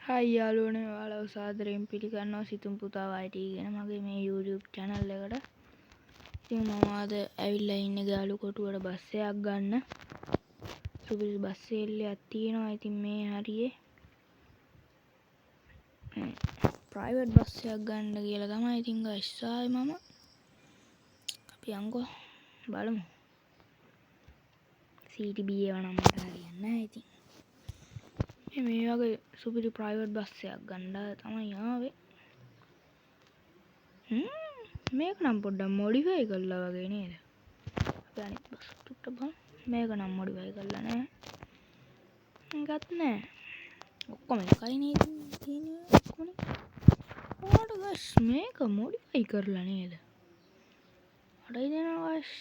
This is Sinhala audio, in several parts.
හයි යාළුවනේ ඔයාලව සාදරයෙන් පිළිගන්නවා සිතුම් පුතා YT කියන මගේ මේ YouTube channel එකට. ඉතින් මම අද ඇවිල්ලා ඉන්නේ ගාලු කොටුවට බස් එකක් ගන්න. සුපිරි බස් සේල්ලයක් තියෙනවා. ඉතින් මේ හරියේ private බස් එකක් ගන්න කියලා තමයි ඉතින් guys ආයේ මම අපි යන්කෝ බලමු. CTB ඒවා නම් මට හරියන්නේ නැහැ ඉතින්. මේ වගේ සුපිරි ප්‍රයිවට් බස් එකක් ගන්න තමයි ආවේ. මේක නම් පොඩ්ඩක් මොඩිෆයි කරලා වගේ නේද? අපි අනිත් බස් ටිකට බලමු. මේක නම් මොඩිෆයි කරලා නැහැ. එකත් නැහැ. ඔක්කොම එකයි නේද තියෙන්නේ ඔක්කොම. ඕකට ගස් මේක මොඩිෆයි කරලා නේද? අඩයි දෙනවා ගස්.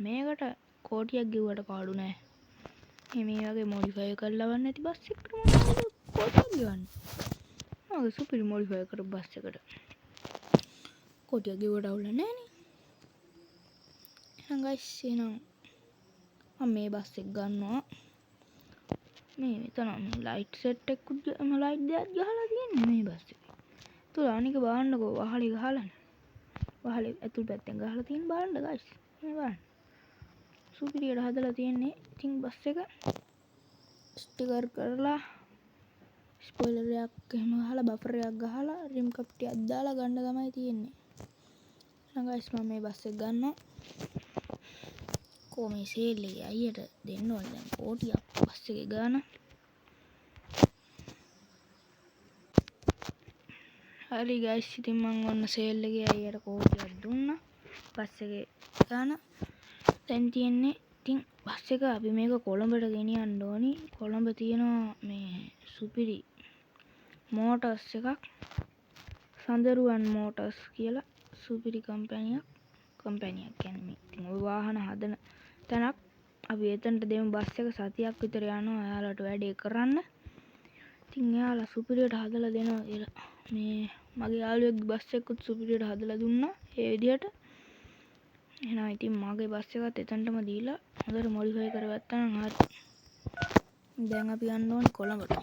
මේකට කෝටියක් ගෙව්වට පාඩු නැහැ. මේ වගේ මොඩිෆයි කරලා වන්න ඇති බස් එකට මොනවද කෝටියක් ගෙවන්නේ? ආ සුපිරි මොඩිෆයි කරපු බස් එකට කෝටියක් ගෙවුවට අවුල නැහැ නේ. එහෙනම් ගයිස් එහෙනම් මම මේ බස් එක ගන්නවා. මේ මෙතන මේ ලයිට් සෙට් එකකුත් ලයිට් දෙකක් ගහලා තියෙන්නේ මේ බස් එකේ. තුල අනික බලන්නකෝ වහලේ ගහලානේ. වහලේ ඇතුල් පැත්තෙන් ගහලා තියෙන බලන්න ගයිස්. මේ බලන්න. සුපිරියට හදලා තියෙන්නේ. ඉතින් බස් එක ස්ටිකර් කරලා ස්පොයිලර් එකක් එහෙම ගහලා බෆර් එකක් ගහලා රිම් කප් ටිකක් දාලා ගන්න තමයි තියෙන්නේ. එහෙනම් ගයිස් මම මේ බස් එක ගන්නවා. කොහොමද සේල් එකේ අයියට දෙන්න ඕනේ දැන් කෝටියක් බස් එකේ ගාන. හරි ගයිස් ඉතින් මම ඔන්න සේල් එකේ අයියට කෝටියක් දුන්නා. බස් එකේ ගාන දැන් තියෙන්නේ ඉතින් බස් එක අපි මේක කොළඹට ගෙනියන්න ඕනි. කොළඹ තියෙනවා මේ සුපිරි මෝටර්ස් එකක්. සඳරුවන් මෝටර්ස් කියලා සුපිරි කම්පැනියක් කියන්නේ ඉතින් ওই වාහන හදන තැනක්. අපි එතනට දෙමු බස් එක සතියක් විතර යනවා එයාලට වැඩේ කරන්න. ඉතින් එයාලා සුපිරියට හදලා දෙනවා කියලා මේ මගේ යාළුවෙක් බස් එකකුත් සුපිරියට හදලා දුන්නා ඒ විදිහට. එහෙනම් ඉතින් මගේ බස් එකත් එතනටම දීලා හොඳට මොඩිෆයි කරගත්තා නම් හරි. දැන් අපි යන්න ඕනේ කොළඹට.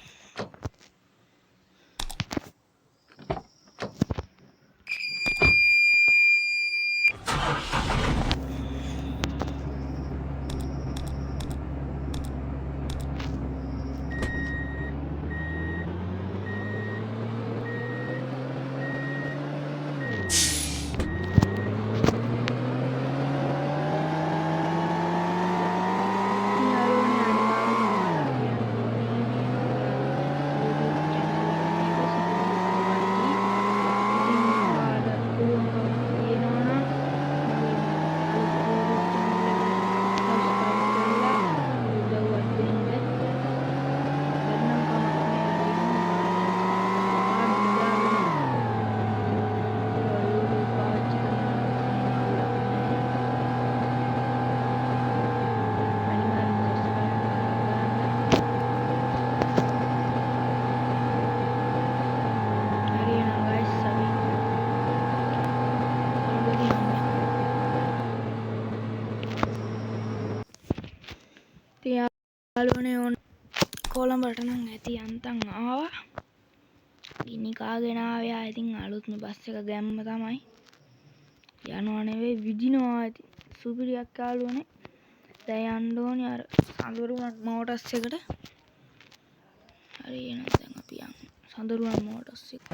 යාළුවනේ ඕන කොළඹට නම් ඇති යන්තම් ආවා. ගිනි කාගෙන ආවේ ආ ඉතින් අලුත්ම බස් එක ගැම්ම තමයි. යනවා නෙවෙයි විදිනවා ඉතින් සුපිරියක් යාළුවනේ. දැන් යන්න ඕනේ අර සඳරුවන් මෝටර්ස් එකට. හරි එහෙනම් දැන් අපි යමු සඳරුවන් මෝටර්ස් එකට.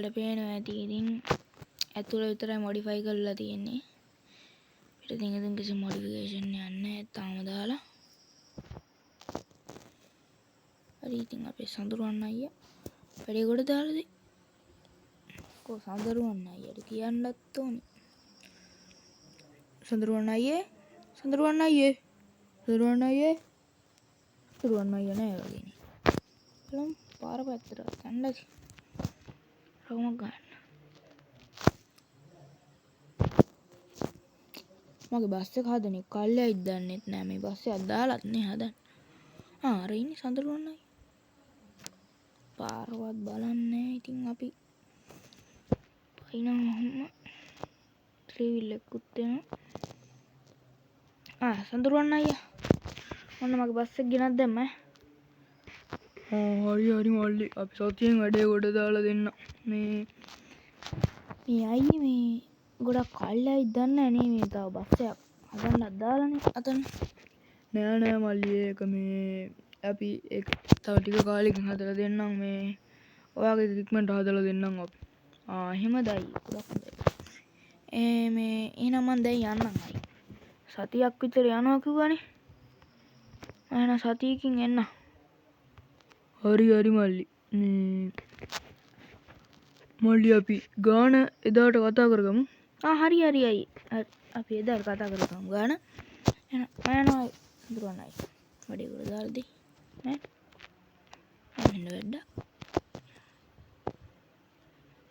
ඔයාලට පේනවා ඇති ඉතින් ඇතුළ විතරයි මොඩිෆයි කරලා තියෙන්නේ. පිටින් ඉතින් කිසි මොඩිෆිකේෂන් එකක් නැහැ තාම දාලා. හරි ඉතින් අපේ සඳරුවන් අයියා වැඩේ කොට දාලාද? කො සඳරුවන් අයියට කියන්නත් ඕනේ. සඳරුවන් අයියේ සඳරුවන් අයියේ සඳරුවන් අයියේ සඳරුවන් අයියා නෑ වගේනේ. බලමු පාර පැත්තට යන්නද? රවුමක් ගන්න. මගේ බස් එක හදන්නේ කල්යයිද දන්නෙත් නෑ මේ බස් එක දාලත් නේ හදන්නේ. අර ඉන්නේ සඳරුවන් අයියා. පාරවත් බලන්නේ ඉතින් අපි පයින්නම් ත්‍රිවිල් එකකුත් වෙනවා. සඳරුවන් අයියා ඔන්න මගේ බස් එක ගෙනත් දැම්ම. හරි මල්ලි අපි සතියෙන් වැඩේ කොට දාලා දෙන්න. මේ අයියේ මේ ගොඩක් කල්යයි දන්නේ නේ මේ තව බස් එකක් හදන්නත් දාලානේ අතන. නෑ මල්ලි ඒක මේ අපි ඒක තව ටික කාලෙකින් හදලා දෙන්නම් මේ ඔයාගේ ඉක්මනට හදලා දෙන්නම් අපි. එහෙමද අයියේ ගොඩක් හොඳයි. මේ එහෙනම් මං දැන් යන්නම් අයියේ. සතියක් විතර යනවා කිව්වනේ. එහෙනම් සතියකින් එන්න. හරි මල්ලි. මල්ලි අපි ගාන එදාට කතා කරගමු. හරි අයියේ. අපි එදාට කතා කරගමු ගාන. එහෙනම් යනවා සඳරුවන් අයියා. වැඩේ කර දාලා දෙයි. නේ? මෙන්න වැඩ.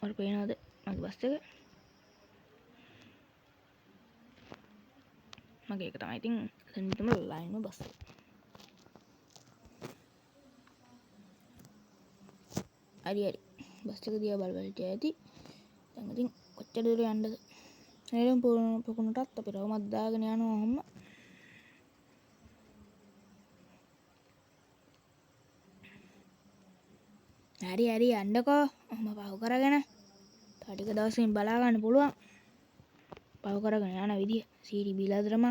ඔර පේනවද මගේ බස් එක? මගේ එක තමයි ඉතින් එතනටම ලයින්ම බස් එක. හරි බස් එක දිහා බල ඇති. දැන් ඉතින් කොච්චර දුර යන්නද? නේරම් පොකුණටත් අපි රවුමක් දාගෙන යනවා ඔහොම. හරි යන්නකෝ. ඔහොම පහු කරගෙන. තව ටික දවසකින් බලා ගන්න පුළුවන්. පහු කරගෙන යන විදිය සීරි බීලාදරම.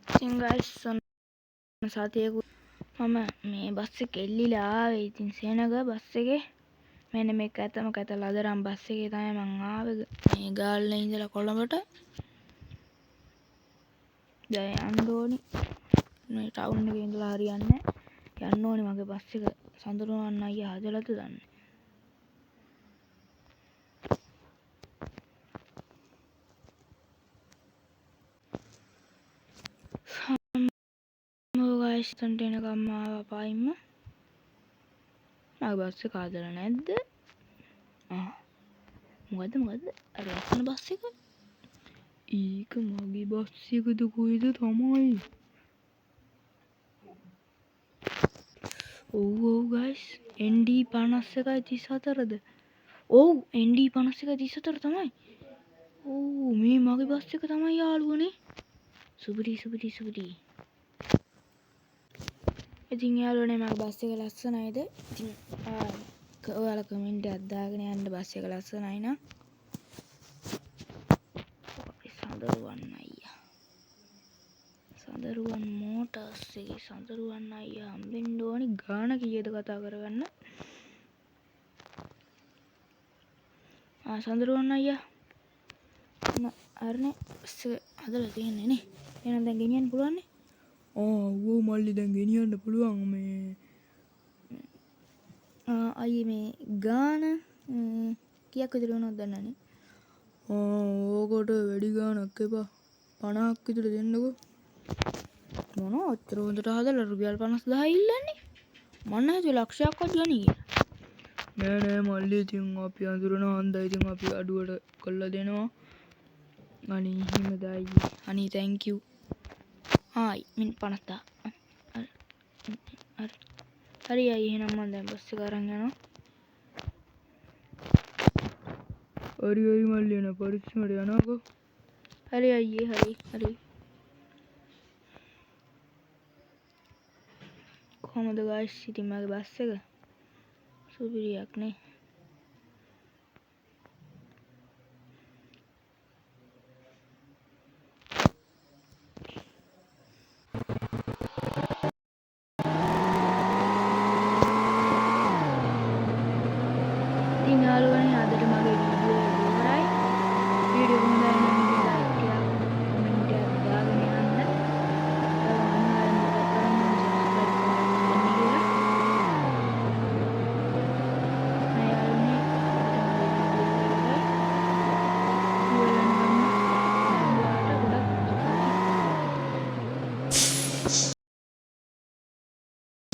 ඉතින් ගයිස් සතියක මම මේ බස් එක එල්ලිලා ආවේ. ඉතින් සේනග බස් එකේ මෙන්න මේක ඇතම කැත ලදරම් බස් එකේ තමයි මං ආවේ මේ ගාල්ල ඉඳලා කොළඹට. දැන් යන්න ඕනි මේ ටවුන් එකේ ඉඳලා හරියන්නේ නැහැ. යන්න ඕනි මගේ බස් එක සඳරුවන් අයියා හදලාද දන්නේ. ගයිස් තන්ට එනකම් ආවා පයින්ම. මගේ බස් එක හදලා නැද්ද? මොකද්ද අර ලස්සන බස් එක? ඒක මගේ බස් එකද කොහෙද තමයි. ඔව් ගයිස් ND 5134ද? ඔව් ND 5134 තමයි. ඔව් මේ මගේ බස් එක තමයි යාළුවනේ. සුපිරි. ඉතින් යාළුවනේ මගේ බස් එක ලස්සනයිද? ඉතින් ඔයාලා කමෙන්ට් එකක් දාගෙන යන්න බස් එක ලස්සනයි නම්. අපේ සඳරුවන් අයියා. සඳරුවන් මෝටර්ස් එකේ සඳරුවන් අයියා හම්බෙන්න ඕනි. ගාන කීයද කතා කරගන්න. සඳරුවන් අයියා. අරනේ හදලා තියෙන්නේ නේ. එහෙනම් දැන් ගෙනියන්න පුළුවන් නේ? ඔව් මල්ලි දැන් ගෙනියන්න පුළුවන් මේ අයියේ මේ ගාන කීයක් විතර වෙනවද දන්නේ නැහැ. ඕකට වැඩි ගානක් එපා. 50ක් විතර දෙන්නකෝ. මොනවා ඔච්චර හොඳට හදලා රුපියල් 50000 ඉල්ලන්නේ? මම හිතුවේ ලක්ෂයක්වත් ගනි කියලා. නෑ මල්ලි ඉතින් අපි අඳුරන හන්දා ඉතින් අපි අඩුවට කරලා දෙනවා. අනේ හිමද අයියේ. අනේ thank you. මින් 50000. හරි අයියේ එහෙනම් මම දැන් බස් එක අරන් යනවා. හරි මල්ලි එන පරිස්සමට යනකෝ. හරි අයියේ හරි. කොහමද ගයිස් ඉතින් මගේ බස් එක? සුපිරියක් නේ.